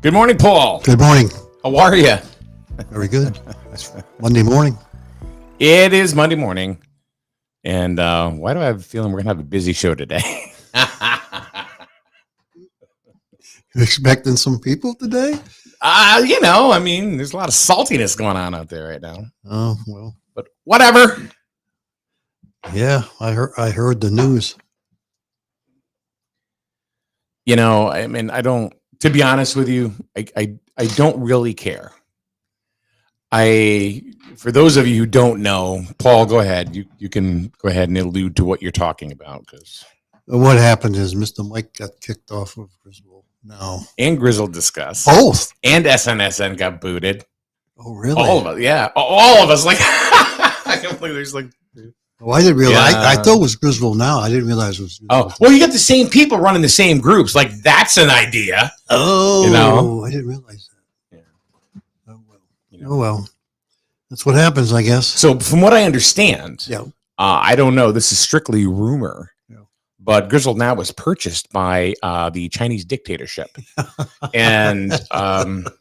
Good morning, Paul. Good morning. How are you? Very good. It's Monday morning. It is Monday morning. And why do I have a feeling we're going to have a busy show today? You expecting some people today? There's a lot of saltiness going on out there right now. Oh, well. But whatever. Yeah, I heard the news. To be honest with you, I don't really care. For those of you who don't know, Paul, go ahead. You can go ahead and allude to what you're talking about. What happened is Mr. Mike got kicked off of Griswold now. And Grizzle Discuss. Both. And SNSN got booted. Oh, really? All of us, yeah. All of us. Like, I can't believe there's like... Oh, I didn't realize. Yeah. I thought it was Griswold now. I didn't realize it was Griswold. Oh, well, you got the same people running the same groups. Like, that's an idea. Oh, I didn't realize that. Yeah. Oh, well. That's what happens, I guess. So, from what I understand, yeah. I don't know. This is strictly rumor. Yeah. But Griswold Now was purchased by the Chinese dictatorship. And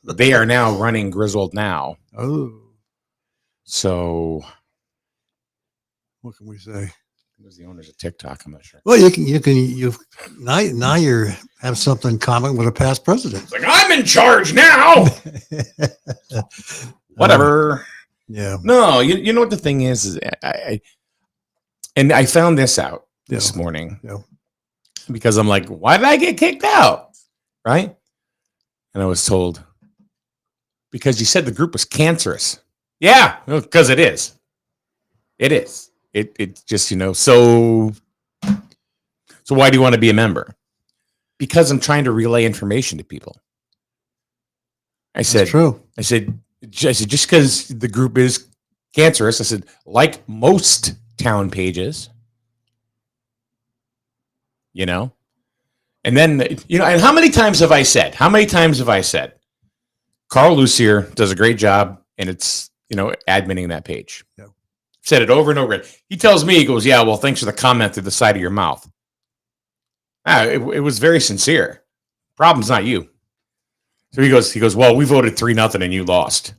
they are now running Griswold Now. Oh. So... what can we say? Who's the owners of TikTok? I'm not sure. Well, you now you have something in common with a past president. It's like, I'm in charge now. Whatever. Yeah. No, you know what the thing is I found this out this morning. Yeah. Because I'm like, why did I get kicked out? Right? And I was told, because you said the group was cancerous. Yeah, because it is. It is. It just, so why do you want to be a member? Because I'm trying to relay information to people. That's true. I said, just because the group is cancerous, I said, like most town pages, and then, and how many times have I said, Carl Lucier does a great job, and it's, adminning that page. Yeah. Said it over and over again. He tells me, he goes, yeah, well, thanks for the comment through the side of your mouth. It was very sincere. Problem's not you. So he goes, well, we voted 3-0 and you lost.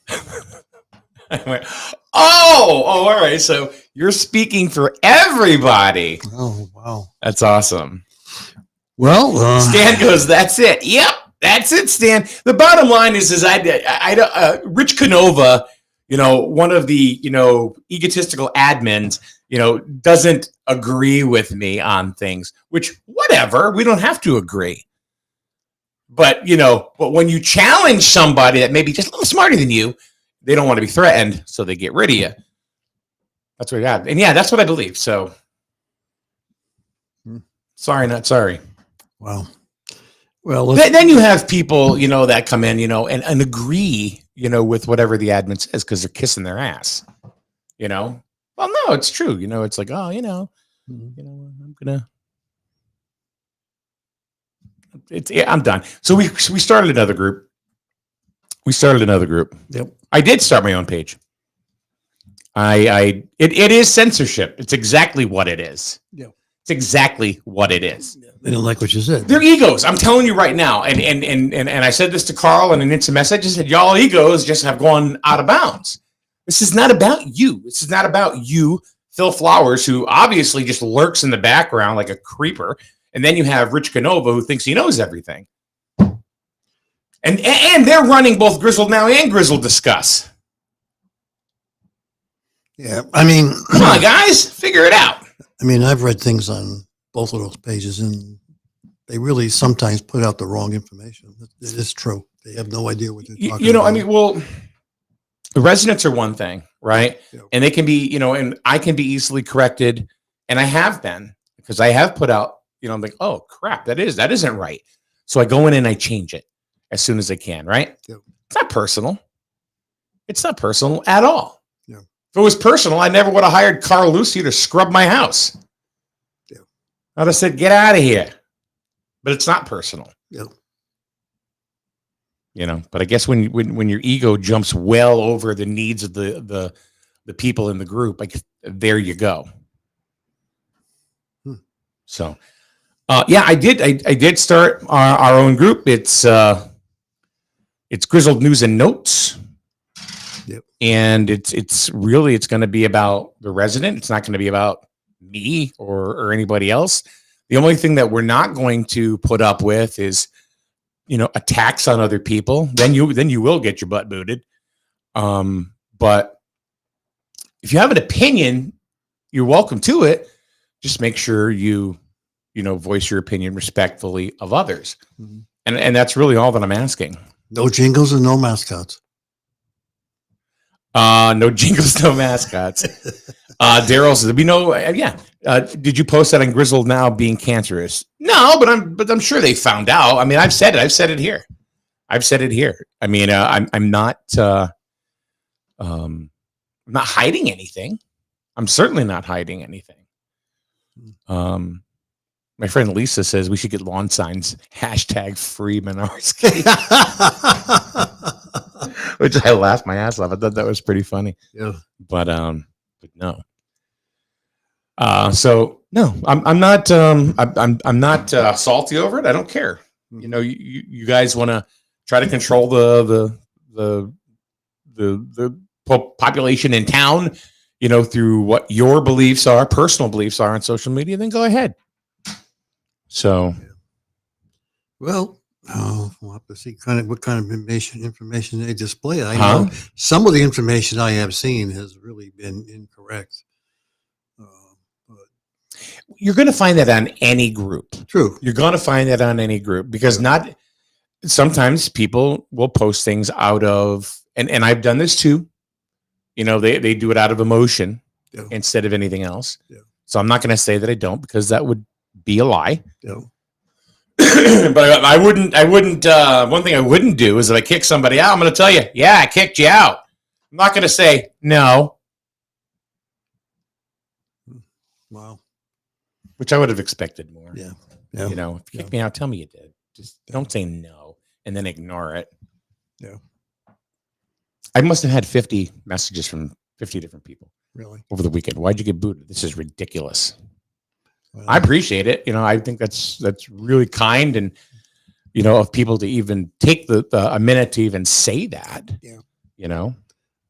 I went, all right. So you're speaking for everybody. Oh, wow. That's awesome. Well, Stan goes, that's it. Yep, that's it, Stan. The bottom line is Rich Canova, one of the, egotistical admins, doesn't agree with me on things, which whatever, we don't have to agree. But, but when you challenge somebody that may be just a little smarter than you, they don't want to be threatened, so they get rid of you. That's what we got. And yeah, that's what I believe. So sorry, not sorry. Wow. Well, then you have people, that come in, and agree, with whatever the admin says because they're kissing their ass. Well, no, it's true. It's like, oh, I'm gonna. I'm done. So we started another group. Yep. I did start my own page. It is censorship. It's exactly what it is. Yeah. It's exactly what it is. They don't like what you said. They're egos. I'm telling you right now. And I said this to Carl in an instant message. I said, y'all egos just have gone out of bounds. This is not about you. This is not about you, Phil Flowers, who obviously just lurks in the background like a creeper. And then you have Rich Canova, who thinks he knows everything. And they're running both Griswold Now and Grizzle Discuss. Yeah, I mean... Come on, guys. Figure it out. I mean, I've read things on both of those pages, and they really sometimes put out the wrong information. It is true. They have no idea what they're talking about. The residents are one thing, right? Yeah. And they can be, and I can be easily corrected, and I have been, because I have put out, I'm like, oh, crap, that isn't right. So I go in and I change it as soon as I can, right? Yeah. It's not personal. It's not personal at all. Yeah. If it was personal, I never would have hired Carl Lucy to scrub my house. Yeah. I'd have said, get out of here. But it's not personal. Yeah. But I guess when your ego jumps well over the needs of the people in the group, like there you go. So, I did start our own group. It's It's Grizzled News and Notes. Yep. And it's going to be about the resident. It's not going to be about me or anybody else. The only thing that we're not going to put up with is, attacks on other people. Then you will get your butt booted. But if you have an opinion, you're welcome to it. Just make sure you voice your opinion respectfully of others. Mm-hmm. And that's really all that I'm asking. No jingles and no mascots. No jingles, no mascots. Daryl says, did you post that on Grizzled Now being cancerous? No, but I'm sure they found out. I mean, I've said it here. I mean, I'm not hiding anything. I'm certainly not hiding anything. My friend Lisa says we should get lawn signs, #free Menards, which I laughed my ass off. I thought that was pretty funny. Yeah. But no. So no, I'm not I'm not salty over it. I don't care. You guys want to try to control the population in town, through what your beliefs are, personal beliefs are on social media, then go ahead. So, well, we'll have to see what kind of information they display. I know some of the information I have seen has really been incorrect. But you're going to find that on any group. True. You're going to find that on any group because sometimes people will post things out of, and I've done this too. They do it out of emotion instead of anything else. Yeah. So I'm not going to say that I don't, because that would be a lie. Yeah. But I wouldn't, one thing I wouldn't do is if I kick somebody out, I'm going to tell you, yeah, I kicked you out. I'm not going to say no. Wow. Which I would have expected more. Yeah. If you kick me out, tell me you did. Just don't say no and then ignore it. Yeah. I must have had 50 messages from 50 different people. Really? Over the weekend. Why'd you get booted? This is ridiculous. Well, I appreciate it. I think that's really kind, and of people to even take a minute to even say that. Yeah.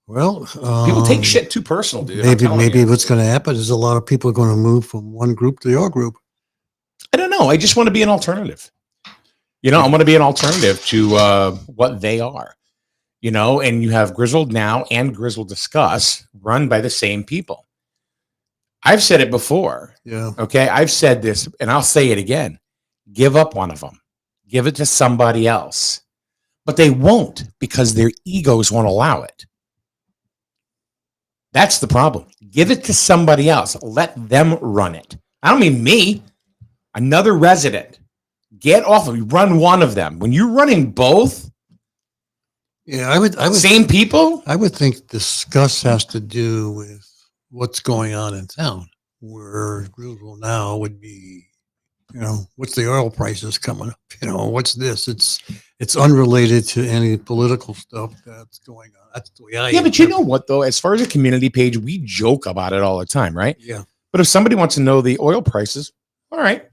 Well, people take shit too personal, dude. Maybe what's going to happen is a lot of people are going to move from one group to your group. I don't know. I just want to be an alternative. I want to be an alternative to what they are. And you have Grizzled Now and Grizzled Discuss run by the same people. I've said it before. Yeah. Okay. I've said this and I'll say it again. Give up one of them. Give it to somebody else. But they won't, because their egos won't allow it. That's the problem. Give it to somebody else. Let them run it. I don't mean me. Another resident. Get off of you. Run one of them. When you're running both. Yeah, I would same people. I would think Discuss has to do with what's going on in town. Where Grizzled Now would be, what's the oil prices coming up? What's this? It's unrelated to any political stuff that's going on. That's the way I. Yeah, but you know what though? As far as a community page, we joke about it all the time, right? Yeah. But if somebody wants to know the oil prices, all right.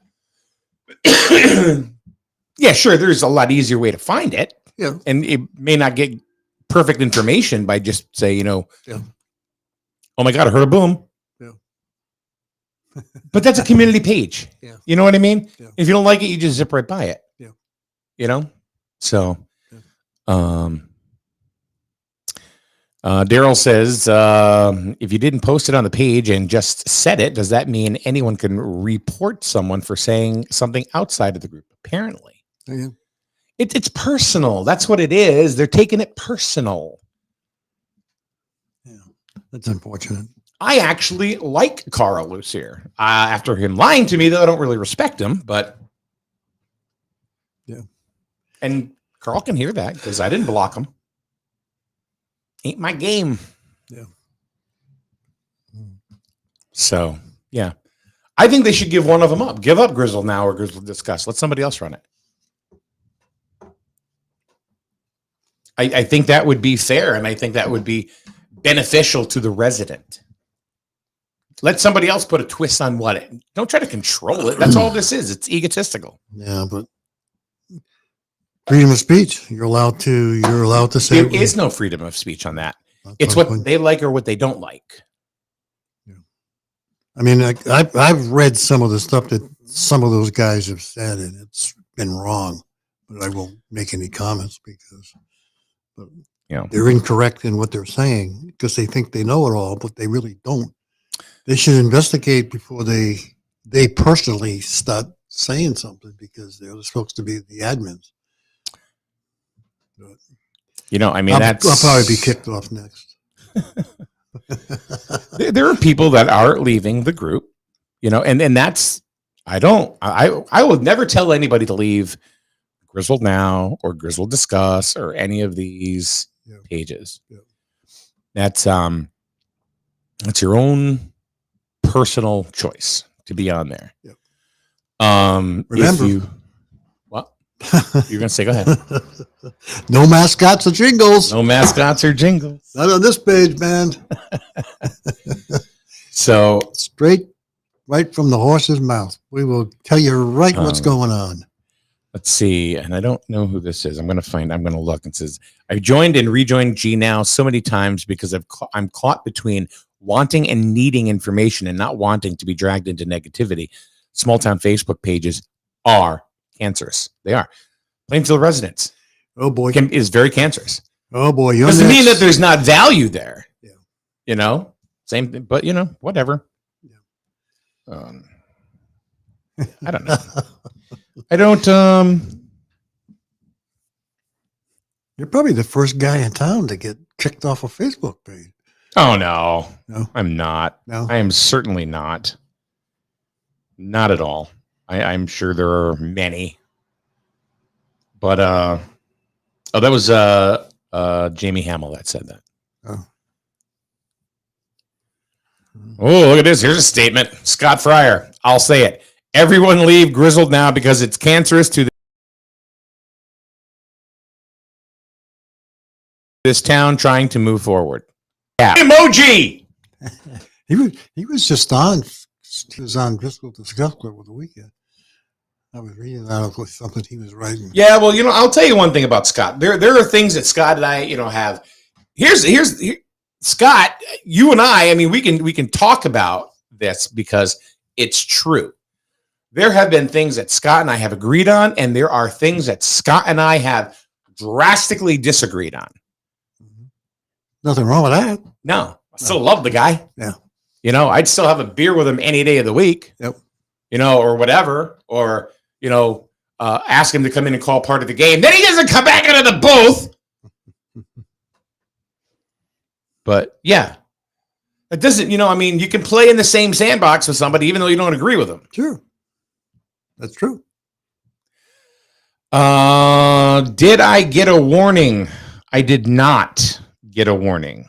Yeah, sure. There's a lot easier way to find it. Yeah. And it may not get perfect information by just say, oh my God, I heard a boom. Yeah. But that's a community page. Yeah. You know what I mean? Yeah. If you don't like it, you just zip right by it. Yeah. So, Daryl says, if you didn't post it on the page and just said it, does that mean anyone can report someone for saying something outside of the group? Apparently. Yeah. It's personal. That's what it is. They're taking it personal. Yeah, that's unfortunate. I actually like Carl Lucier. After him lying to me, though, I don't really respect him, but yeah. And Carl can hear that because I didn't block him. Ain't my game. Yeah. So, yeah. I think they should give one of them up. Give up Grizzled Now or Grizzled Discuss. Let somebody else run it. I think that would be fair, and I think that would be beneficial to the resident. Let somebody else put a twist on what don't try to control it. That's all this is. It's egotistical. Yeah, but freedom of speech. You're allowed to say. There is no freedom of speech on that. That's It's what I'm what saying. they like or what they don't like. I mean, I've read some of the stuff that some of those guys have said, and it's been wrong. But I won't make any comments because they're incorrect in what they're saying because they think they know it all, but they really don't. They should investigate before they personally start saying something because they're supposed to be the admins. But I mean, I'll probably be kicked off next. There are people that are leaving the group, and that's, I will never tell anybody to leave Grizzled Now or Grizzled Discuss or any of these pages. Yeah. That's your own personal choice to be on there. Yep. Remember, what you're gonna say? Go ahead. No mascots or jingles. No mascots or jingles. Not on this page, man. So straight, right from the horse's mouth. We will tell you right what's going on. Let's see. And I don't know who this is. I'm going to look. It says, I've joined and rejoined G Now so many times because I'm caught between wanting and needing information and not wanting to be dragged into negativity. Small town Facebook pages are cancerous. They are. Plainfield residents. Oh boy. Is very cancerous. Oh boy. Doesn't mean that there's not value there. Yeah. Same thing, but whatever. Yeah. I don't know. I don't. You're probably the first guy in town to get kicked off a Facebook page. Oh no, No, I'm not. no. I am certainly not. Not at all. I'm sure there are many, but that was Jamie Hamill that said that. Oh, look at this. Here's a statement. Scott Fryer. I'll say it. Everyone leave Grizzled Now because it's cancerous to this town trying to move forward. Yeah. Emoji. He was just on. He was on Driscoll Discuss Club over the weekend. I was reading out something he was writing. Yeah, well, I'll tell you one thing about Scott. There are things that Scott and I, have. Here's Scott. You and I mean, we can talk about this because it's true. There have been things that Scott and I have agreed on, and there are things that Scott and I have drastically disagreed on. Nothing wrong with that. No, I still love the guy. Yeah. I'd still have a beer with him any day of the week. Yep. Or whatever, or ask him to come in and call part of the game. Then he doesn't come back into the booth. But yeah, it doesn't. You can play in the same sandbox with somebody even though you don't agree with them. Sure. That's true. Did I get a warning? I did not get a warning.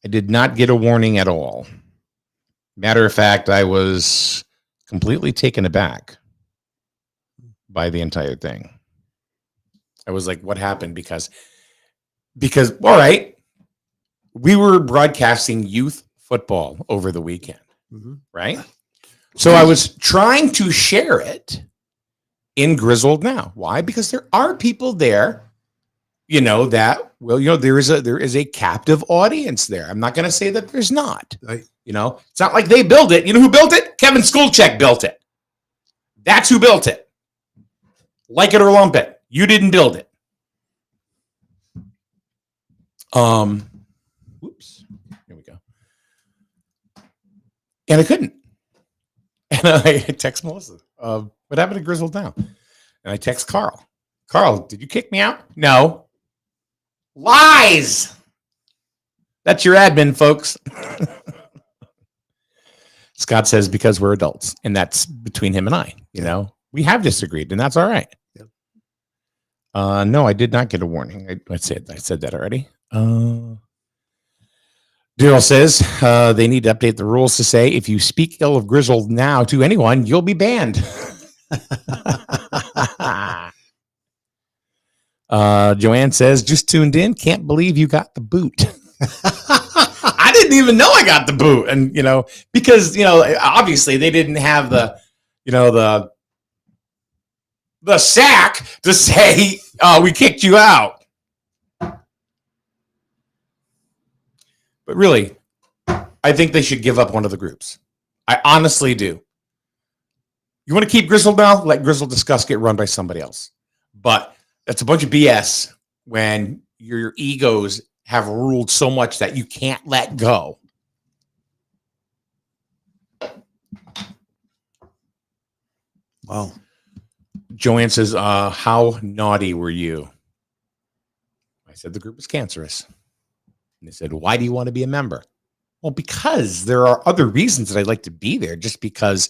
I did not get a warning at all. Matter of fact, I was completely taken aback by the entire thing. I was like, what happened? Because all right, we were broadcasting youth football over the weekend, right? So I was trying to share it in Grizzled Now. Why? Because there are people there, that there is a captive audience there. I'm not going to say that there's not. Right. It's not like they built it. You know who built it? Kevin Skulchek built it. That's who built it. Like it or lump it. You didn't build it. Whoops. Here we go. And I couldn't. And I text Melissa, what happened to Grizzled Now? And I text Carl. Carl, did you kick me out? No. Lies. That's your admin, folks. Scott says because we're adults, and that's between him and I. We have disagreed, and that's all right. Yep. No, I did not get a warning. I said that already. Daryl says they need to update the rules to say if you speak ill of Grizzled Now to anyone, you'll be banned. Joanne says, just tuned in. Can't believe you got the boot. I didn't even know I got the boot. And, because, obviously they didn't have the the sack to say, we kicked you out. But really, I think they should give up one of the groups. I honestly do. You want to keep Grizzled now? Let Grizzled Discuss get run by somebody else. But that's a bunch of BS when your egos have ruled so much that you can't let go. Wow. Joanne says, how naughty were you? I said the group was cancerous. And they said, why do you want to be a member? Well, because there are other reasons that I'd like to be there, just because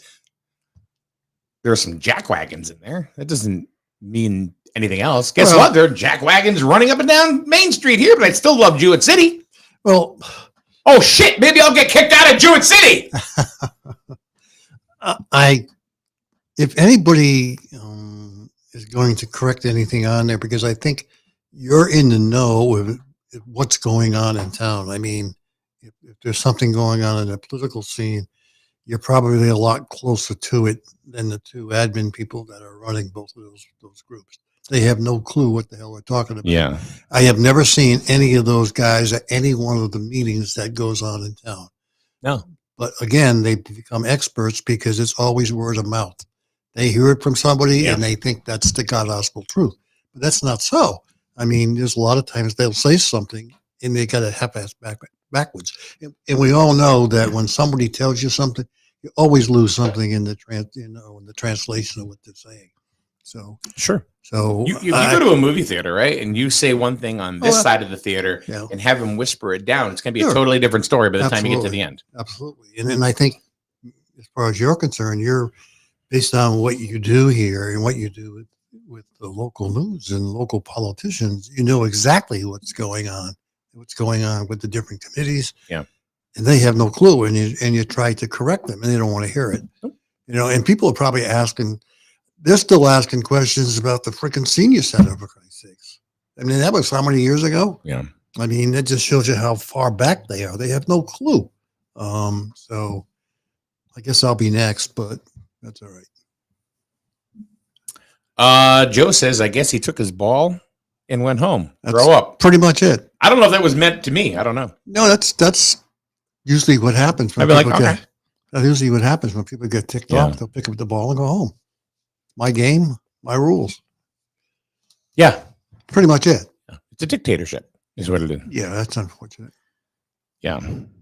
there are some jackwagons in there. That doesn't mean anything else. Guess what? There are jackwagons running up and down Main Street here, but I still love Jewett City. Well, oh shit, maybe I'll get kicked out of Jewett City. If anybody is going to correct anything on there, because I think you're in the know with what's going on in town. I mean, if there's something going on in the political scene, you're probably a lot closer to it than the two admin people that are running both of those groups. They have no clue what the hell they're talking about. Yeah. I have never seen any of those guys at any one of the meetings that goes on in town. No. But again, they become experts because it's always word of mouth. They hear it from somebody and they think that's the God gospel truth. But that's not so. I mean, there's a lot of times they'll say something and they got to half-ass backwards. And we all know that when somebody tells you something, you always lose something in the translation of what they're saying. So sure. So you go to a movie theater, right? And you say one thing on this side of the theater and have them whisper it down. It's going to be a totally different story by the time you get to the end. Absolutely. And I think as far as you're concerned, you're based on what you do here and what you do with the local news and local politicians, you know exactly what's going on with the different committees. Yeah. And they have no clue, and you try to correct them, and they don't want to hear it. You know, and people are probably they're still asking questions about the freaking senior center, for Christ's sakes. I mean, that was how many years ago? Yeah. I mean, that just shows you how far back they are. They have no clue. So I guess I'll be next, but that's all right. Joe says, I guess he took his ball and went home. That's Grow up. Pretty much it. I don't know if that was meant to me. I don't know. No, that's usually what happens. I'd be like, okay. That's usually what happens when people get ticked off. They'll pick up the ball and go home. My game, my rules. Yeah. Pretty much it. It's a dictatorship is what it is. Yeah, that's unfortunate. Yeah.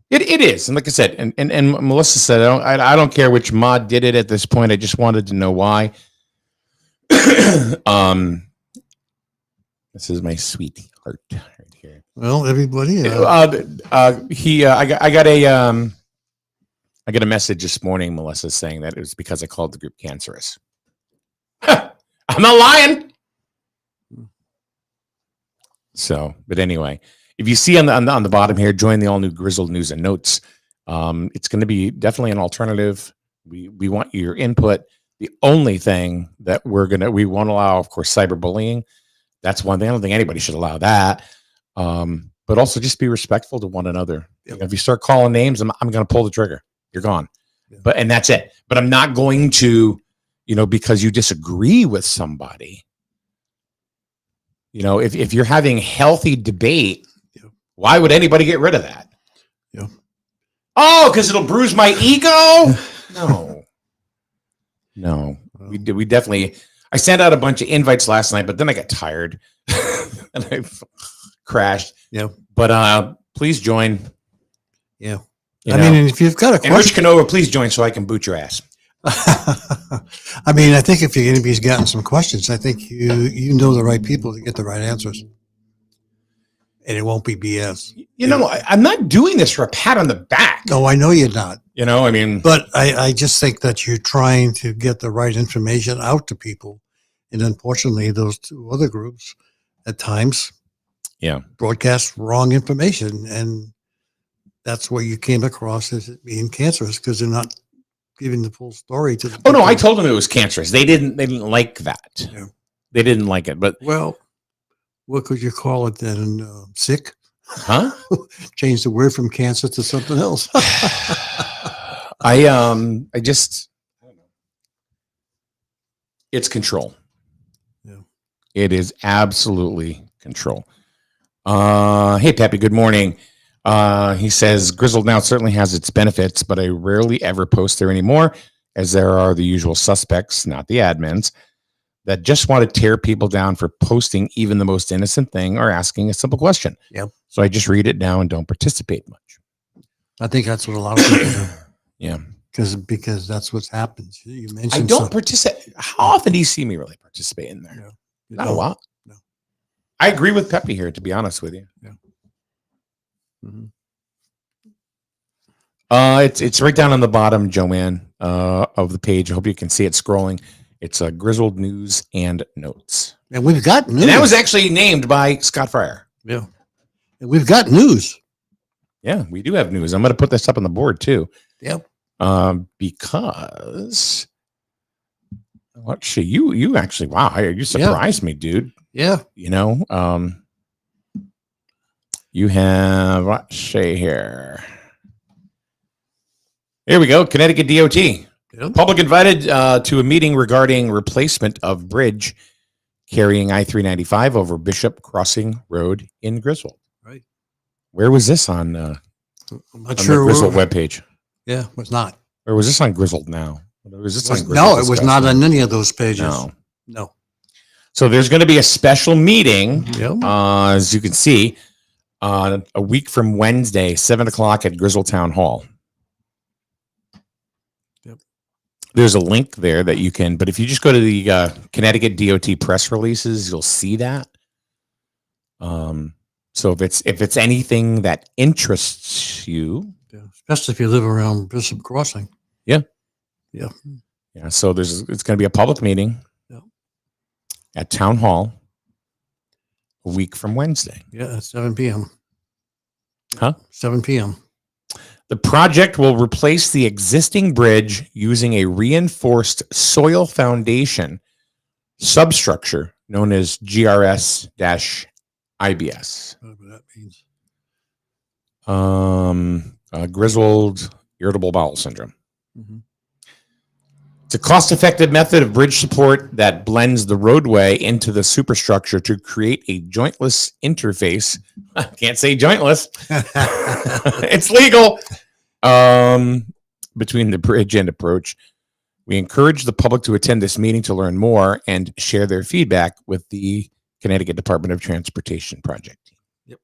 It is. And like I said, and Melissa said, I don't care which mod did it at this point. I just wanted to know why. This is my sweetheart right here. Well, everybody. I got a message this morning, Melissa, saying that it was because I called the group cancerous. I'm not lying. So, but anyway, if you see on the bottom here, join the all new Grizzled News and Notes. It's going to be definitely an alternative. We want your input. The only thing that we won't allow, of course, cyberbullying. That's one thing. I don't think anybody should allow that. But also just be respectful to one another. Yep. If you start calling names, I'm going to pull the trigger. You're gone. Yeah. And that's it. But I'm not going to, because you disagree with somebody. If you're having healthy debate, why would anybody get rid of that? Yeah. Oh, because it'll bruise my ego? No. We definitely. I sent out a bunch of invites last night, but then I got tired and I crashed. Yeah. But please join. Yeah. Mean, if you've got a question, and Rich Canova, please join so I can boot your ass. I mean, I think if anybody's gotten some questions, I think you know the right people to get the right answers, and it won't be BS. I'm not doing this for a pat on the back. No, I know you're not. But I just think that you're trying to get the right information out to people, and unfortunately, those two other groups at times, broadcast wrong information, and that's where you came across as it being cancerous because they're not giving the full story to the people. Oh no, I told them it was cancerous. They didn't like that. Yeah. They didn't like it. But well, what could you call it then? Sick? Huh? Change the word from cancer to something else. I don't know. It's control. It is absolutely control. Hey, Peppy, good morning. He says, Grizzled Now certainly has its benefits, but I rarely ever post there anymore, as there are the usual suspects, not the admins, that just want to tear people down for posting even the most innocent thing or asking a simple question. Yep. So I just read it now and don't participate much. I think that's what a lot of people do. Yeah. Because that's what's happened. You mentioned I don't participate. How often do you see me really participate in there? Yeah. Not a lot. No. I agree with Peppy here, to be honest with you. Yeah. Mm-hmm. It's right down on the bottom, Joanne, of the page. I hope you can see it scrolling. It's Grizzled News and Notes. And we've got news. And that was actually named by Scott Fryer. Yeah. And we've got news. Yeah, we do have news. I'm going to put this up on the board too. Yep. Because let's see, you actually, wow, you surprised me, dude. Yeah. You know, you have, let's see here. Here we go. Connecticut DOT. Yep. Public invited to a meeting regarding replacement of bridge carrying I-395 over Bishop Crossing Road in Griswold. Right. Where was this on, I'm not on sure. the Griswold webpage? Yeah, it was not. Or was this on Grizzled Now? Was this on Grizzled No, it was Discuss not Now? on any of those pages. No. No. So there's going to be a special meeting, Yep. as you can see, a week from Wednesday, 7:00 at Grizzled Town Hall. Yep. There's a link there that you can, but if you just go to the Connecticut DOT press releases, you'll see that. So if it's anything that interests you, Yeah. Especially if you live around Bishop Crossing. Yeah. Yeah. yeah. So it's going to be a public meeting Yep. at Town Hall a week from Wednesday. Yeah, at 7 p.m. Huh? 7 p.m. The project will replace the existing bridge using a reinforced soil foundation substructure known as GRS-IBS. Whatever that means. Grizzled irritable bowel syndrome. Mm-hmm. It's a cost-effective method of bridge support that blends the roadway into the superstructure to create a jointless interface. I can't say jointless. It's legal. Between the bridge and approach. We encourage the public to attend this meeting to learn more and share their feedback with the Connecticut Department of Transportation project team. Yep.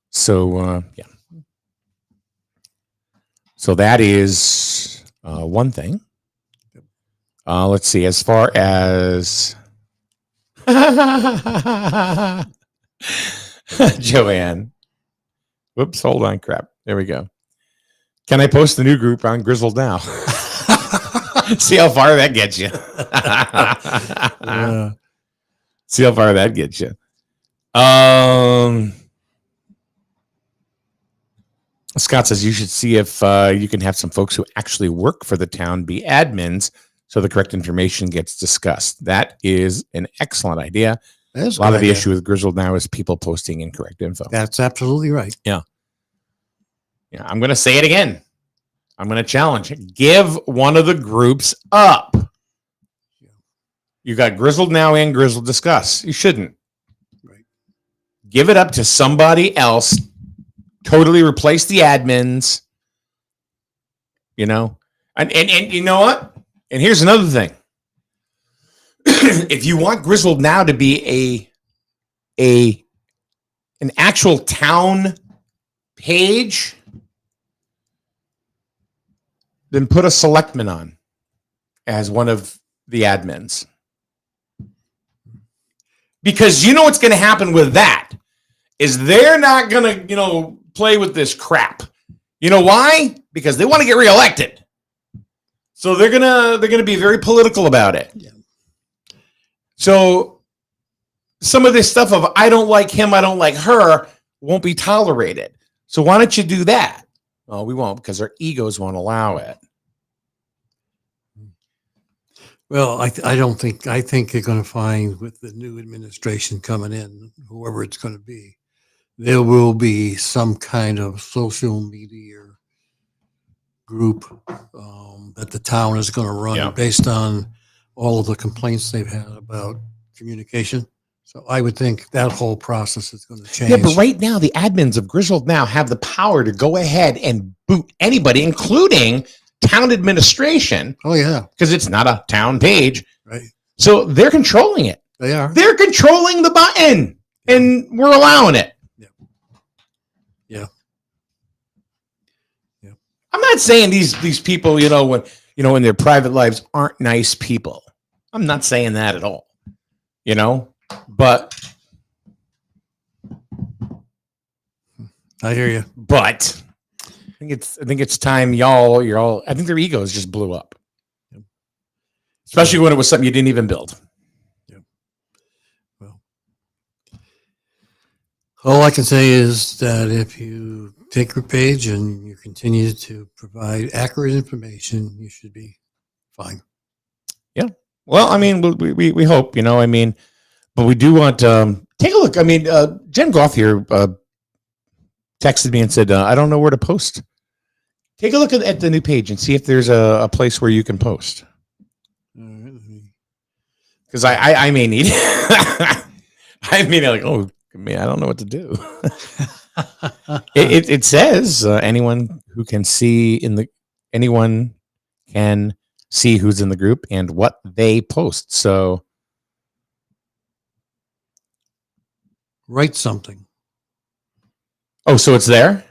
So, yeah. So that is one thing. Let's see. As far as Joanne. Whoops, hold on, crap. There we go. Can I post the new group on Grizzled Now? See how far that gets you. See how far that gets you. Scott says you should see if you can have some folks who actually work for the town be admins so the correct information gets discussed. That is an excellent idea. A lot of the issue with Grizzled Now is people posting incorrect info. That's absolutely right. Yeah, I'm going to say it again. I'm going to challenge. Give one of the groups up. You got Grizzled Now and Grizzled Discuss. You shouldn't. Right. Give it up to somebody else. Totally replace the admins. You know? And you know what? And here's another thing. If you want Grizzled Now to be an actual town page, then put a selectman on as one of the admins. Because you know what's going to happen with that is they're not going to, play with this crap. You know why? Because they want to get reelected. So they're going to be very political about it. Yeah. So some of this stuff of I don't like him, I don't like her won't be tolerated. So why don't you do that? Well, we won't because our egos won't allow it. Well, I think you're going to find with the new administration coming in, whoever it's going to be, there will be some kind of social media group that the town is going to run Yeah. based on all of the complaints they've had about communication. So I would think that whole process is going to change. Yeah, but right now, the admins of Grizzled Now have the power to go ahead and boot anybody, including town administration, Oh yeah, because it's not a town page. right. So they're controlling it. They are. They're controlling the button, and we're allowing it. Yeah. I'm not saying these people, in their private lives aren't nice people. I'm not saying that at all. But I hear you. I think it's time I think their egos just blew up. Yep. Especially when it was something you didn't even build. Yep. Well, all I can say is that if you take your page and you continue to provide accurate information, you should be fine. Well, I mean, we hope, but we do want take a look. I mean, Jen Goff here texted me and said, I don't know where to post. Take a look at the new page and see if there's a place where you can post. Because I may need I mean, like, oh, man, I don't know what to do. It says anyone can see who's in the group and what they post. So Write something. Oh, so it's there?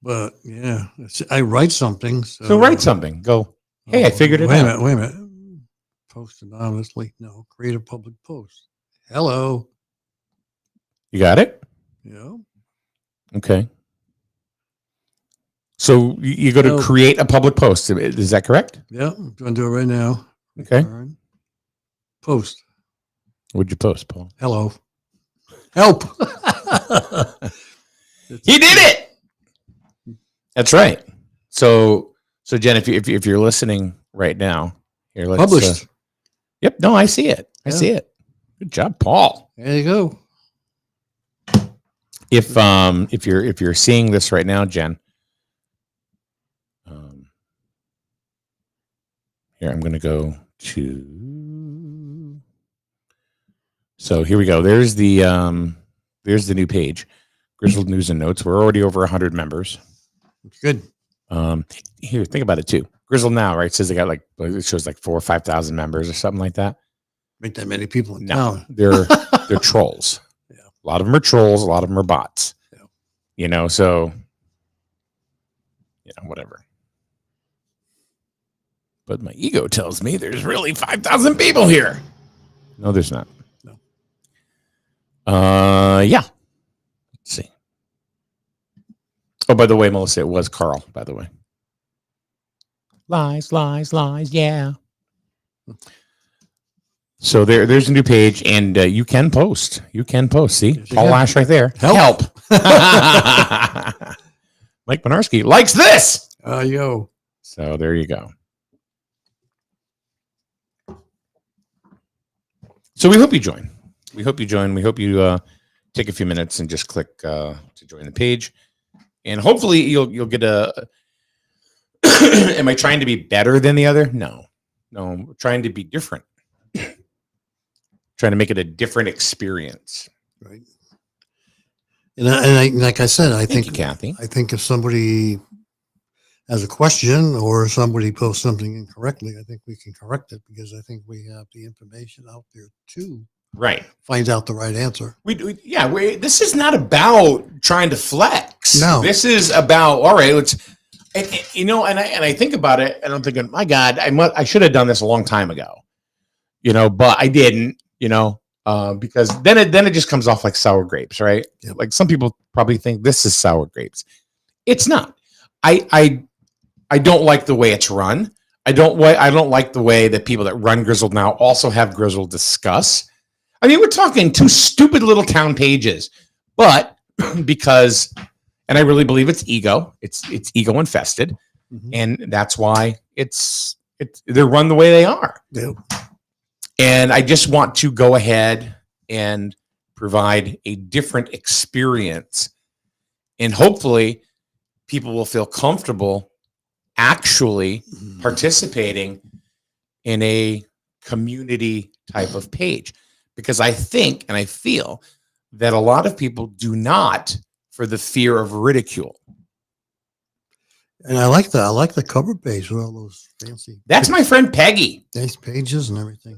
But yeah, I write something. So write something. Go, hey, I figured it out. Wait a minute. Post anonymously. No, create a public post. Hello. You got it? Yeah. Okay. So you go to create a public post. Is that correct? Yeah, I'm going to do it right now. Okay. Post. What'd you post, Paul? Hello. Help. He did it. That's right. So Jen, if you're listening right now, here, let's published. Yep. No, I see it. I Yeah. see it. Good job, Paul. There you go. If you're seeing this right now, Jen, here I'm going to go to. So here we go. There's the new page, Grizzled News and Notes. We're already over 100 members. Good. Here, think about it too. Grizzled Now, right? Says they got it shows like 4,000 or 5,000 members or something like that. Make that many people in No, town. they're trolls. Yeah. A lot of them are trolls. A lot of them are bots. Yeah. So whatever. But my ego tells me there's really 5,000 people here. No, there's not. No. Yeah. Let's see. Oh, by the way, Melissa, it was Carl, by the way. Lies, lies, lies. Yeah. So there's a new page, and you can post. You can post. See, Yes, Paul Lash right there. Help. Mike Benarski likes this. Yo. So there you go. So we hope you join. We hope you join. We hope you take a few minutes and just click to join the page, and hopefully you'll get a. Am I trying to be better than the other? No, I'm trying to be different. Trying to make it a different experience. Right. And I like I said, I Thank think you, Kathy. I think if somebody has a question or somebody posts something incorrectly, I think we can correct it because I think we have the information out there to Right. find out the right answer. This is not about trying to flex. No. This is about, all right, let's, and I think about it and I'm thinking, my God, I should have done this a long time ago, but I didn't, because then it just comes off like sour grapes, right? Yep. Like some people probably think this is sour grapes. It's not. I don't like the way it's run. I don't like the way that people that run Grizzled Now also have Grizzled Discuss. I mean, we're talking two stupid little town pages, but because, and I really believe it's ego. It's ego infested, Mhm. and that's why they're run the way they are. Yep. And I just want to go ahead and provide a different experience, and hopefully, people will feel comfortable actually participating in a community type of page. because I think and I feel that a lot of people do not for the fear of ridicule. And I like the cover page with all those fancy. That's my friend Peggy. Nice pages and everything.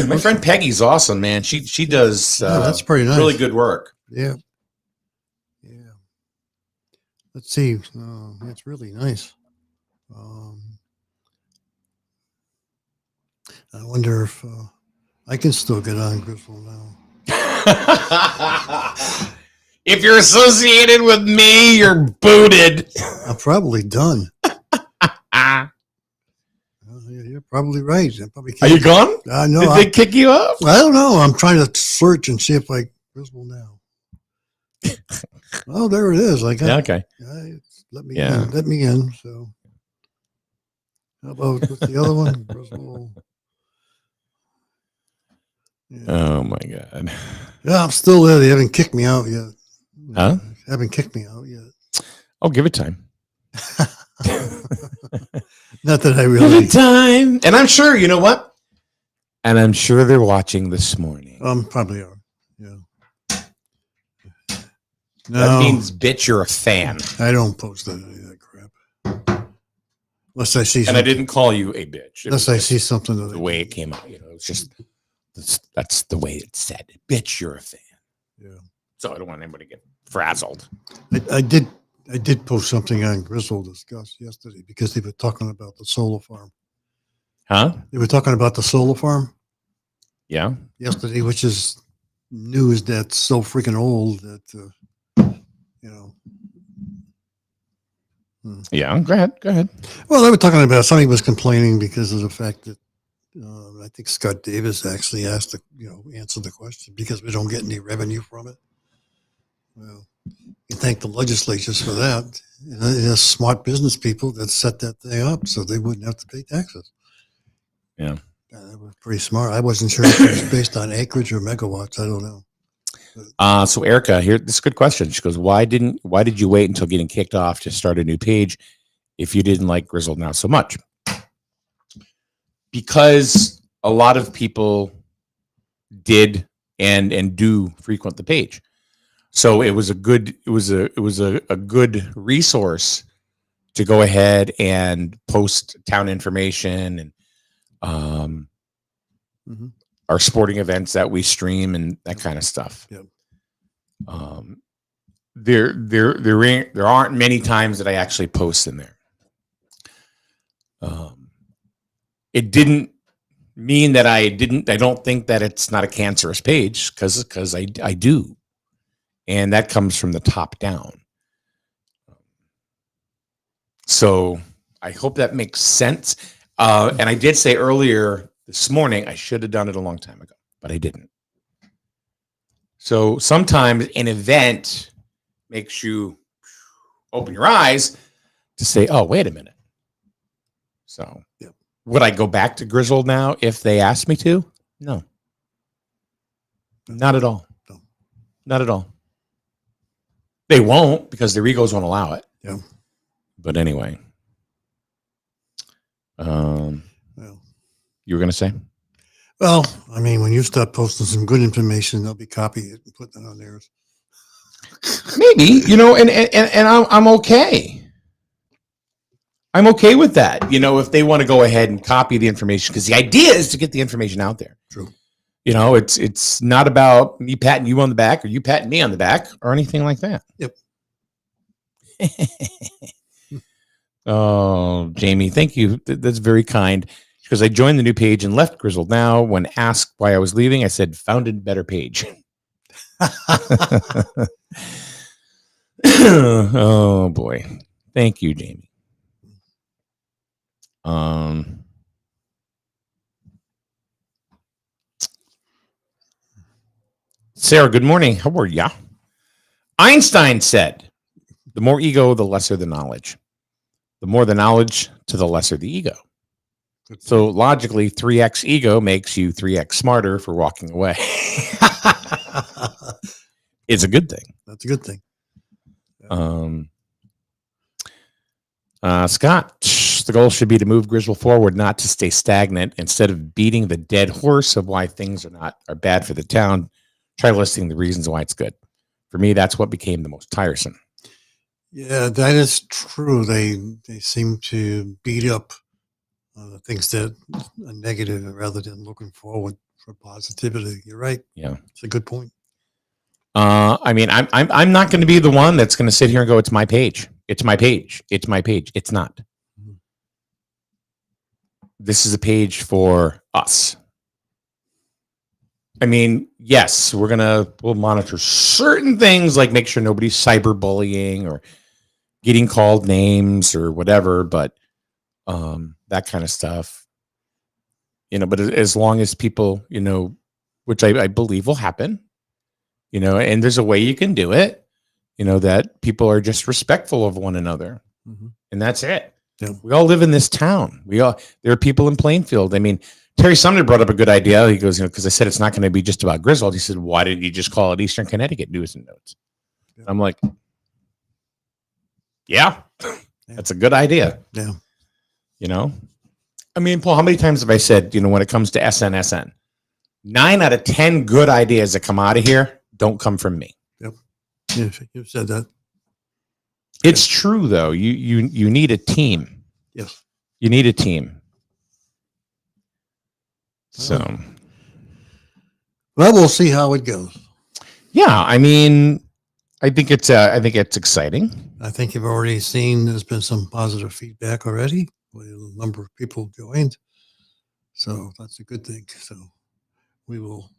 My friend Peggy's awesome, man. She does that's pretty nice. really good work. Yeah. Yeah. Let's see. That's really nice. I wonder if I can still get on Grizzle now. If you're associated with me, you're booted. I'm probably done. You're probably right. I probably Are you gone? I know. Did they kick you off? I don't know. I'm trying to search and see if I Grizzle now. Oh, there it is. I got. Yeah, okay. Let me in. Let me in. So, how about what's the other one? Grizzle. Yeah. Oh my God. Yeah, I'm still there. They haven't kicked me out yet. Huh? Haven't kicked me out yet. Oh, give it time. Not that I Give really. it time. And I'm sure, you know what? And I'm sure they're watching this morning. Probably are. Yeah. No, That means, bitch, you're a fan. I don't post any of that crap. Unless I see And something. I didn't call you a bitch. It Unless was I see something that the way it came out. You know, it's just that's the way it's said. Bitch, you're a fan. Yeah. So I don't want anybody to get frazzled. I did post something on Grizzle Discuss yesterday because they were talking about the solar farm. Huh? They were talking about the solar farm Yeah. yesterday, which is news that's so freaking old that you know. Yeah. Go ahead. Go ahead. Well, they were talking about somebody was complaining because of the fact that I think Scott Davis actually asked to answer the question because we don't get any revenue from it. Well, you thank the legislatures for that. There's smart business people that set that thing up so they wouldn't have to pay taxes. Yeah. That was pretty smart. I wasn't sure if it was based on acreage or megawatts. I don't know. So Erica, here, this is a good question. She goes, why did you wait until getting kicked off to start a new page if you didn't like Grizzled Now so much? Because a lot of people did and do frequent the page. So it was a good resource to go ahead and post town information and our sporting events that we stream and that kind of stuff. Yep. There aren't many times that I actually post in there. It didn't mean that I don't think that it's not a cancerous page because I do. And that comes from the top down. So I hope that makes sense. And I did say earlier this morning, I should have done it a long time ago, but I didn't. So sometimes an event makes you open your eyes to say, oh, wait a minute. So would I go back to Grizzled Now if they asked me to? No. Not at all. No. Not at all. They won't because their egos won't allow it. Yeah. But anyway. Well, you were going to say? Well, I mean, when you start posting some good information, they'll be copying it and putting it on theirs. Maybe, and I'm okay. I'm okay with that. If they want to go ahead and copy the information, because the idea is to get the information out there. True. It's not about me patting you on the back or you patting me on the back or anything like that. Yep. Oh, Jamie, thank you. That's very kind. Because I joined the new page and left Grizzled Now. When asked why I was leaving, I said, founded better page. Oh, boy. Thank you, Jamie. Sarah, good morning. How are ya? Einstein said, the more ego, the lesser the knowledge. The more the knowledge, to the lesser the ego. So logically, 3x ego makes you 3x smarter for walking away. It's a good thing. That's a good thing. Scott, the goal should be to move Griswold forward, not to stay stagnant. Instead of beating the dead horse of why things are bad for the town, try listing the reasons why it's good. For me, that's what became the most tiresome. Yeah, that is true. They seem to beat up things that are negative rather than looking forward for positivity. You're right. Yeah, it's a good point. I mean, I'm not going to be the one that's going to sit here and go, "It's my page. It's my page. It's my page." It's not. Mm-hmm. This is a page for us. I mean, yes, we'll monitor certain things, like make sure nobody's cyberbullying or getting called names or whatever, but that kind of stuff, but as long as people, which I believe will happen, and there's a way you can do it, that people are just respectful of one another. Mm-hmm. And that's it. Yeah. We all live in this town. There are people in Plainfield. I mean, Terry Sumner brought up a good idea. He goes, because I said it's not going to be just about Griswold. He said, why did you just call it Eastern Connecticut News and Notes? Yeah. I'm like, yeah, that's a good idea. Yeah. I mean, Paul, how many times have I said, when it comes to SNSN, 9 out of 10 good ideas that come out of here don't come from me. Yep. You've said that. It's true, though. You need a team. Yes. You need a team. So, well, we'll see how it goes. Yeah, I mean, I think it's exciting. I think you've already seen there's been some positive feedback already. With a number of people joined, so that's a good thing. So we will,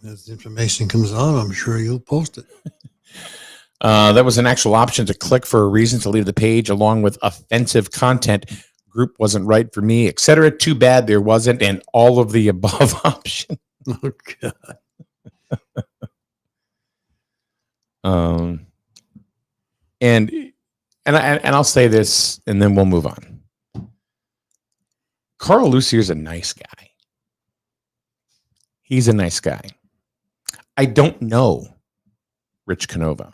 as the information comes on, I'm sure you'll post it. That was an actual option to click for a reason to leave the page, along with offensive content. Group wasn't right for me, etc. Too bad there wasn't, and all of the above option. Oh God. And I'll say this, and then we'll move on. Carl Lucier's a nice guy. He's a nice guy. I don't know Rich Canova.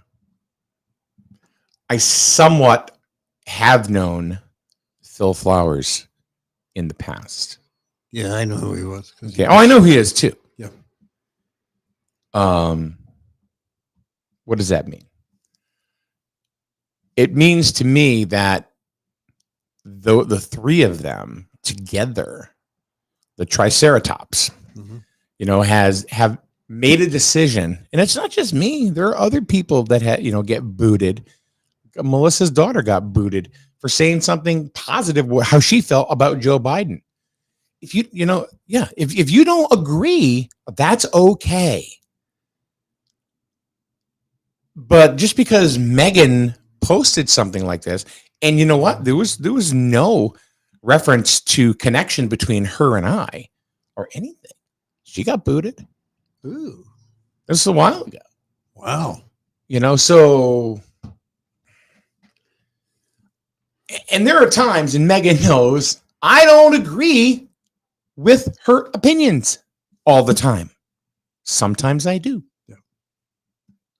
I somewhat have known Phil Flowers in the past. Yeah, I know who he was. Okay. I know who he is too. Yeah. What does that mean? It means to me that the three of them together, the Triceratops, have made a decision, and it's not just me. There are other people that get booted. Melissa's daughter got booted for saying something positive, how she felt about Joe Biden. If if you don't agree, that's okay. But just because Megan posted something like this, and you know what? There was no reference to connection between her and I or anything. She got booted. Ooh. This is a while ago. Wow. So, and there are times, and Megan knows, I don't agree with her opinions all the time. Sometimes I do. Yeah.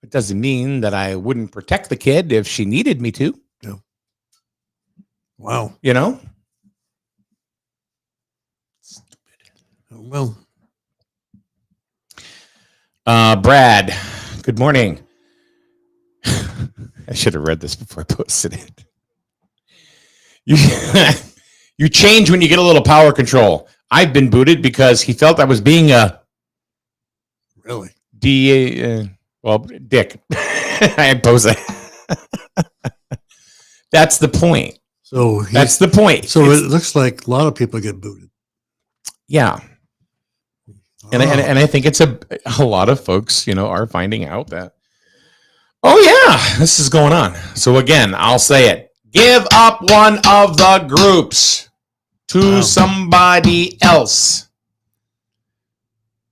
It doesn't mean that I wouldn't protect the kid if she needed me to. Yeah. Wow. Stupid. Oh, well. Brad, good morning. I should have read this before I posted it. You change when you get a little power control. I've been booted because he felt I was being a really dick. I pose that. That's the point. So that's the point. So it looks like a lot of people get booted. Yeah. And I think it's a lot of folks, are finding out that, oh yeah, this is going on. So again, I'll say it. Give up one of the groups to somebody else.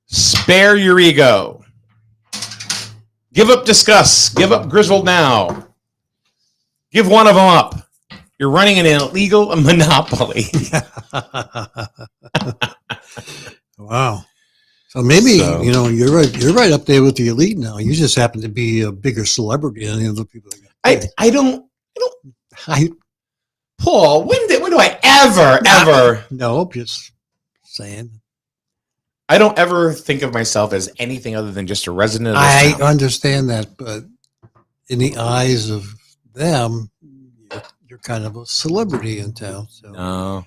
Spare your ego. Give up Discuss. Give up Griswold Now. Give one of them up. You're running an illegal monopoly. Wow. So maybe, you're right up there with the elite now. You just happen to be a bigger celebrity than the other people. I don't Paul, when do I ever? Nope, just saying. I don't ever think of myself as anything other than just a resident of this I town. understand that, but in the eyes of them, you're kind of a celebrity in town. So No,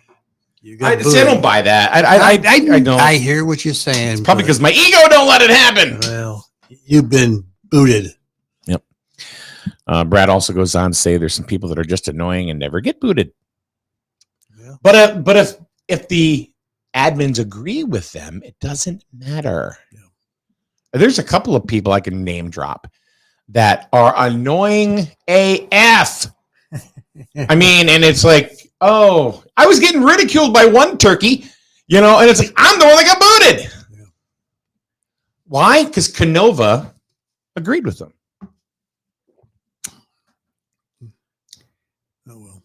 you I got don't buy that. I don't. I hear what you're saying. Probably but- because my ego don't let it happen. well, you've been booted. Brad also goes on to say there's some people that are just annoying and never get booted. Yeah. But if the admins agree with them, it doesn't matter. Yeah. There's a couple of people I can name drop that are annoying AF. I mean, and it's like, oh, I was getting ridiculed by one turkey, and it's like, I'm the one that got booted. Yeah. Why? Because Canova agreed with them. Oh well.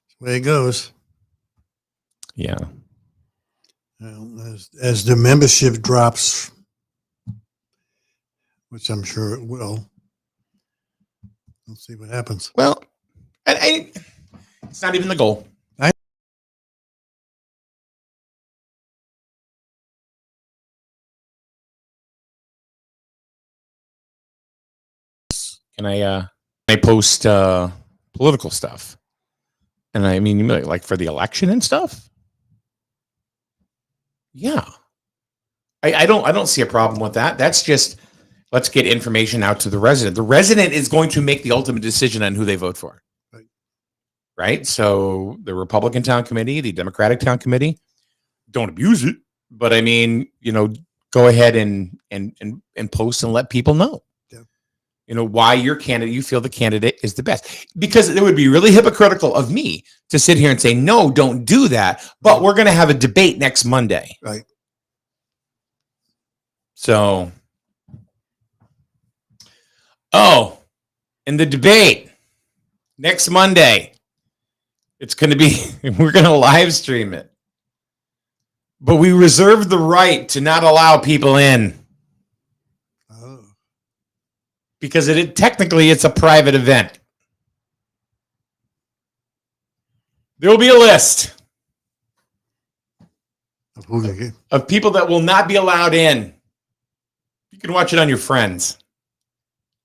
That's the way it goes. Yeah. Well, as the membership drops, which I'm sure it will, we'll see what happens. Well, it's not even the goal. Can I post political stuff? And I mean, like for the election and stuff? Yeah. I don't see a problem with that. That's just, let's get information out to the resident. The resident is going to make the ultimate decision on who they vote for. Right? So the Republican Town Committee, the Democratic Town Committee, don't abuse it. But I mean, go ahead and post and let people know. Why you feel the candidate is the best. Because it would be really hypocritical of me to sit here and say, no, don't do that. But we're going to have a debate next Monday. Right. So, in the debate next Monday, it's going to be, we're going to live stream it. But we reserve the right to not allow people in. Oh. Because technically it's a private event. There will be a list of people that will not be allowed in. You can watch it on your friend's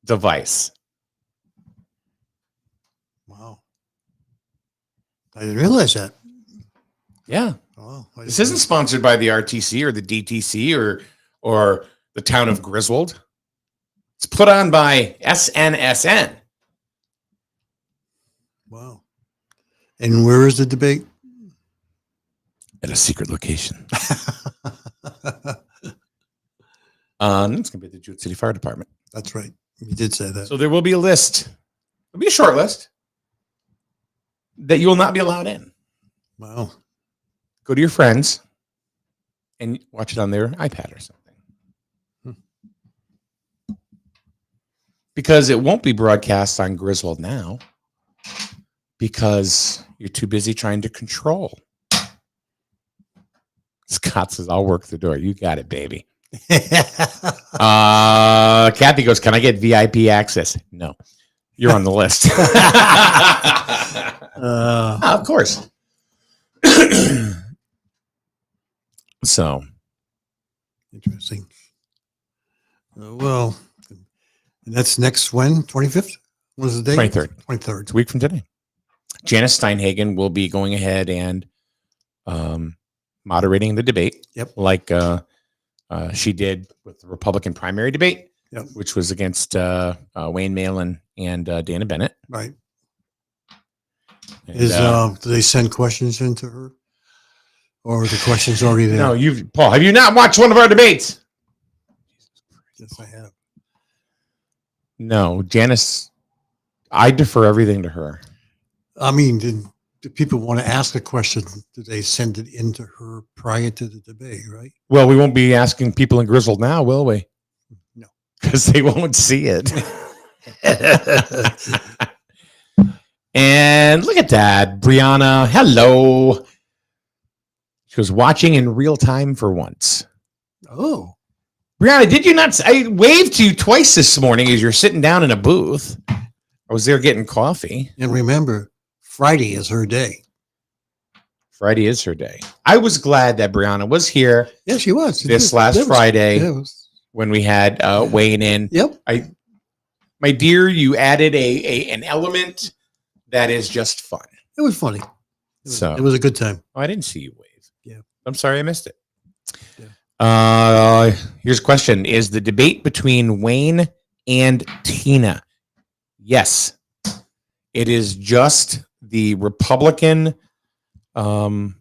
device. Wow. I didn't realize that. Yeah. Oh, This isn't sponsored by the RTC or the DTC or the town of Griswold. It's put on by SNSN. Wow. And where is the debate? At a secret location. It's going to be at the Jewett City Fire Department. That's right. You did say that. So there will be a list. There'll be a short list that you will not be allowed in. Wow. Go to your friends and watch it on their iPad or something. Because it won't be broadcast on Griswold now because you're too busy trying to control. Scott says, I'll work the door. You got it, baby. Kathy goes, can I get VIP access? No, you're on the list. Of course. So interesting. Well, and that's next when? 25th? What was the date? 23rd. 23rd. It's a week from today. Janice Steinhagen will be going ahead and moderating the debate. Yep. Like she did with the Republican primary debate, yep, which was against Wayne Malin and Dana Bennett. Right. And, do they send questions into her? Or are the questions already there? No, Paul, have you not watched one of our debates? Yes, I have. No, Janice, I defer everything to her. I mean, do people want to ask a question? Do they send it into her prior to the debate, right? Well, we won't be asking people in Griswold now, will we? No. Because they won't see it. And look at that. Brianna, hello. She was watching in real time for once. Oh. Brianna, did you not? I waved to you twice this morning as you're sitting down in a booth. I was there getting coffee. And remember, Friday is her day. Friday is her day. I was glad that Brianna was here Yeah, she was. this last Friday Yeah, it was, when we had Wayne in. yep. My dear, you added an element that is just fun. It was funny. It was a good time. Oh, I didn't see you wave. Yeah. I'm sorry I missed it. Yeah. Here's a question. Is the debate between Wayne and Tina? Yes. It is just the Republican candidate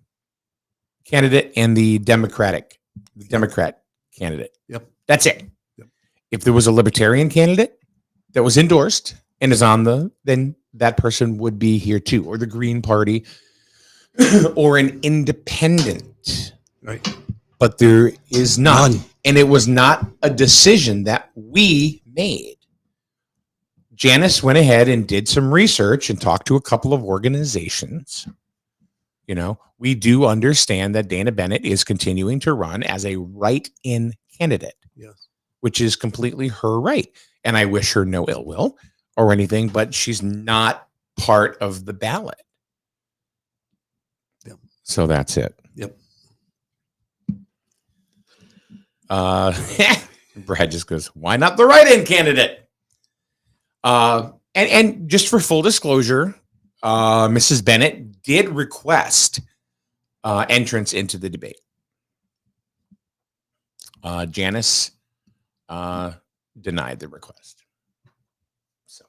and the Democrat candidate. Yep. That's it. Yep. If there was a Libertarian candidate that was endorsed and is on then that person would be here too, or the Green Party, or an independent. Right. But there is not. None. And it was not a decision that we made. Janice went ahead and did some research and talked to a couple of organizations. You know, we do understand that Dana Bennett is continuing to run as a write-in candidate. Yes. Which is completely her right. And I wish her no ill will or anything, but she's not part of the ballot. Yep. So that's it. Yep. Brad just goes, why not the write-in candidate? And just for full disclosure, Mrs. Bennett did request entrance into the debate. Janice denied the request. So,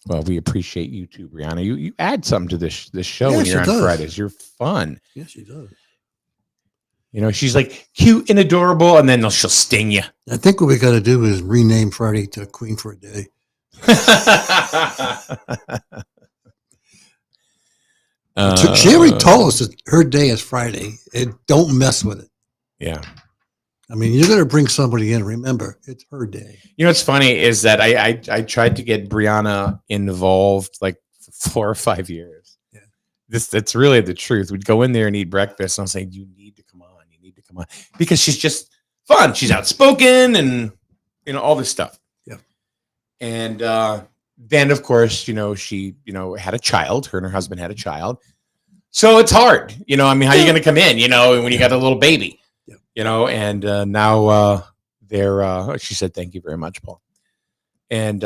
well, we appreciate you too, Brianna. You add something to this show Yeah, when she you're on does. Fridays. You're fun. Yes, she does. You know, she's like cute and adorable, and then she'll sting you. I think what we got to do is rename Friday to Queen for a Day. She already told us that her day is Friday. Don't mess with it. Yeah. I mean, you're going to bring somebody in. Remember, it's her day. You know what's funny is that I tried to get Brianna involved like for 4 or 5 years. Yeah. That's really the truth. We'd go in there and eat breakfast, and I'm saying, you need to come on. You need to come on. Because she's just fun. She's outspoken and, you know, all this stuff. Yeah. And then, of course, you know, she, you know, had a child. Her and her husband had a child. So it's hard. You know, I mean, how are you going to come in, you know, when you got a little baby? Yeah. You know, and now they're, she said, thank you very much, Paul. And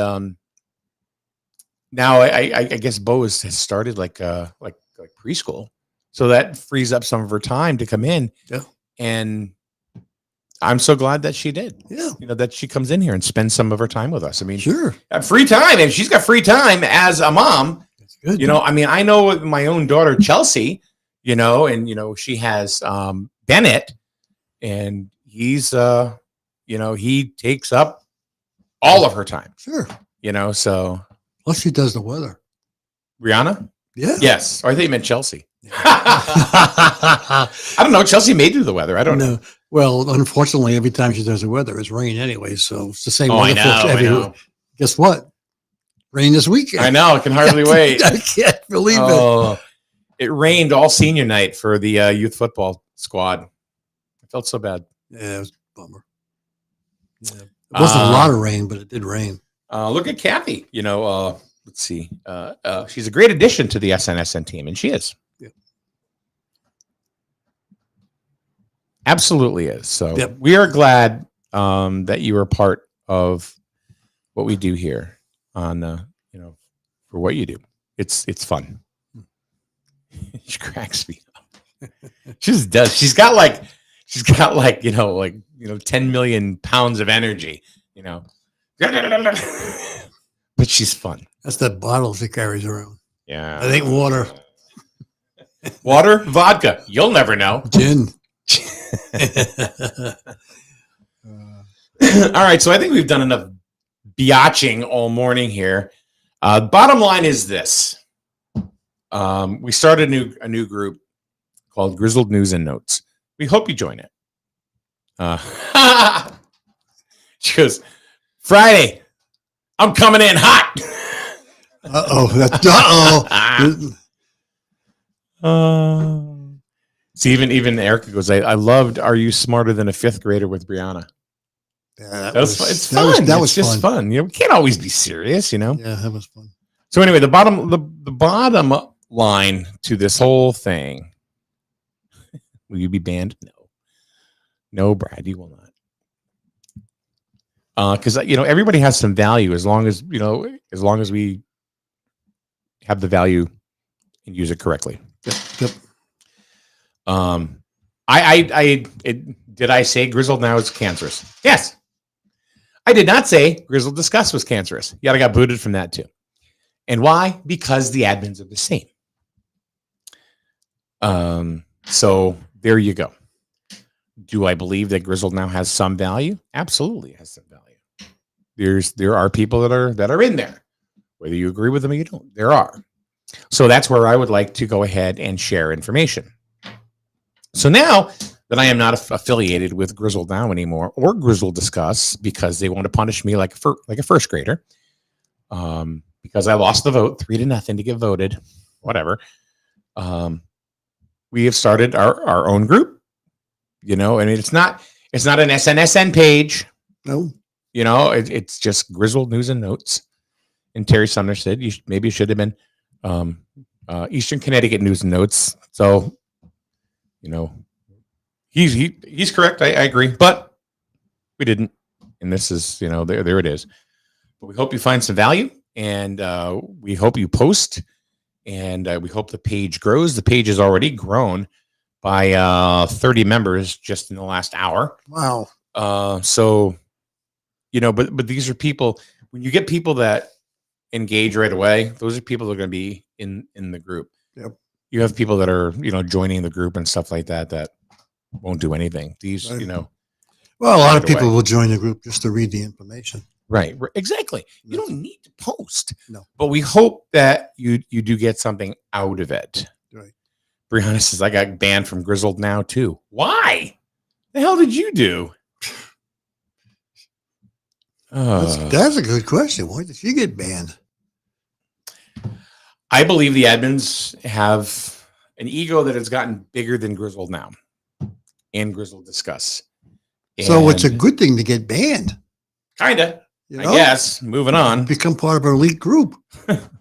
now I guess Bo has started like preschool. So that frees up some of her time to come in. Yeah. And I'm so glad that she did. Yeah. You know, that she comes in here and spends some of her time with us. I mean, Sure. Free time. And she's got free time as a mom. That's good. You know, I mean, I know with my own daughter, Chelsea, you know, and, you know, she has Bennett, and he's, you know, he takes up all of her time, Sure. you know, so. Plus, she does the weather. Rihanna? Yeah. Yes. Or I think you meant Chelsea. I don't know. Chelsea may do the weather. I don't know. Well, unfortunately, every time she does the weather, it's rain anyway. So it's the same. Oh, I weather know. for I every- know. Guess what? Rain this weekend. I know. I can hardly wait. I can't believe it. Oh, it rained all senior night for the youth football squad. I felt so bad. Yeah, it was a bummer. Yeah. It wasn't a lot of rain, but it did rain. Look at Kathy. You know, let's see. She's a great addition to the SNSN team, and she is. Yeah. Absolutely is. So Yep. we are glad that you are part of what we do here on, you know, for what you do. It's fun. She cracks me up. She just does. She's got like, you know, 10 million pounds of energy, you know, but she's fun. That's that bottle she carries around. Yeah. I think water. Water, vodka. You'll never know. Gin. All right. So I think we've done enough biatching all morning here. Bottom line is this. We started a new group called Grizzled News and Notes. We hope you join it. She goes, Friday, I'm coming in hot. See, even Erica goes, I loved Are You Smarter Than a Fifth Grader with Brianna? Yeah, It's fun. That was was just fun. fun. You know, we can't always be serious, you know. Yeah, that was fun. So anyway, the bottom line to this whole thing. Will you be banned? No, Brad, you will not. Because you know everybody has some value as long as we have the value and use it correctly. Yep. Did I say Grizzled Now is cancerous? Yes. I did not say Grizzled Discuss was cancerous. Yet I got booted from that too. And why? Because the admins are the same. So there you go. Do I believe that Grizzled Now has some value? Absolutely has some value. There are people that are in there. Whether you agree with them or you don't, there are. So that's where I would like to go ahead and share information. So now that I am not affiliated with Grizzled Now anymore or Grizzled Discuss because they want to punish me like a first grader, because I lost the vote 3-0 to get voted, whatever. We have started our own group. You know, I mean, it's not an SNSN page. No. You know, it's just Grizzled News and Notes. And Terry Sumner said maybe it should have been Eastern Connecticut News and Notes. So, you know, he's correct. I agree, but we didn't. And this is, you know, there it is. But we hope you find some value, and we hope you post, and we hope the page grows. The page has already grown by 30 members just in the last hour. Wow. So, you know, but these are people. When you get people that engage right away, those are people that are going to be in the group. Yep. You have people that are, you know, joining the group and stuff like that won't do anything. These, Right. you know. Well, a lot of people will join the group just to read the information. Right. Exactly. You don't need to post. No. But we hope that you do get something out of it. Right. Brianna says, I got banned from Grizzled Now too. Why? The hell did you do? That's a good question. Why did she get banned? I believe the admins have an ego that has gotten bigger than Grizzled Now and Grizzled Discuss. So it's a good thing to get banned. Kinda. You I know? guess. Moving on. Become part of our elite group.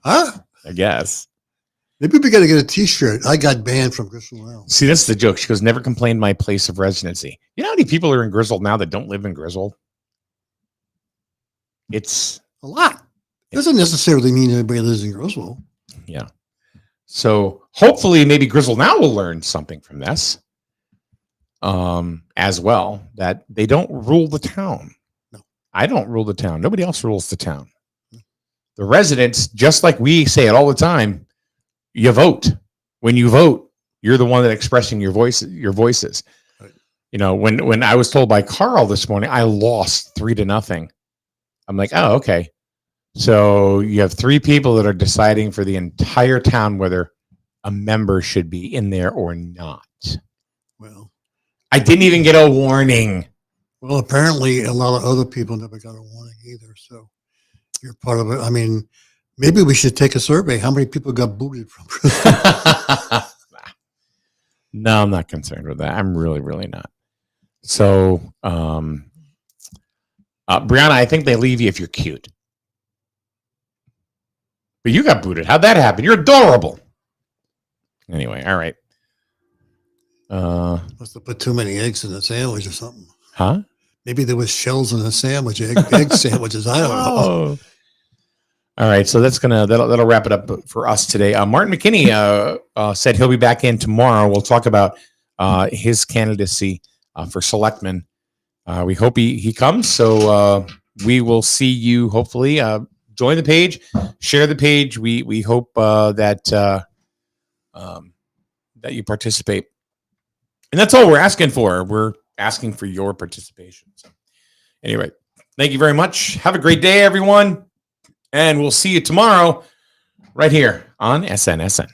Huh? I guess. Maybe we got to get a T-shirt. I got banned from Grizzled Now. See, that's the joke. She goes, never complained my place of residency. You know how many people are in Grizzled Now that don't live in Grizzled? It's A lot. Doesn't necessarily mean everybody lives in Grizzled. yeah. So hopefully maybe Grizzled Now will learn something from this as well, that they don't rule the town. No. I don't rule the town. Nobody else rules the town. The residents, just like we say it all the time, you vote. When you vote, you're the one that expressing your voices. Right. You know, when I was told by Carl this morning, I lost 3-0. I'm like, oh, okay. So you have 3 people that are deciding for the entire town whether a member should be in there or not. Well, I didn't even get a warning. well, apparently a lot of other people never got a warning either. So you're part of it. I mean, maybe we should take a survey. How many people got booted from Grizzled? No, I'm not concerned with that. I'm really, really not. So, Brianna, I think they leave you if you're cute. But you got booted. How'd that happen? You're adorable. Anyway, all right. Must have put too many eggs in the sandwich or something. Huh? Maybe there was shells in the sandwich, egg sandwiches. I don't know. Oh. All right, so that'll wrap it up for us today. Martin McKinney said he'll be back in tomorrow. We'll talk about his candidacy for selectman. We hope he comes. So we will see you. Hopefully, join the page, share the page. We hope that you participate, and that's all we're asking for. We're asking for your participation. So, anyway, thank you very much. Have a great day, everyone. And we'll see you tomorrow right here on SNSN.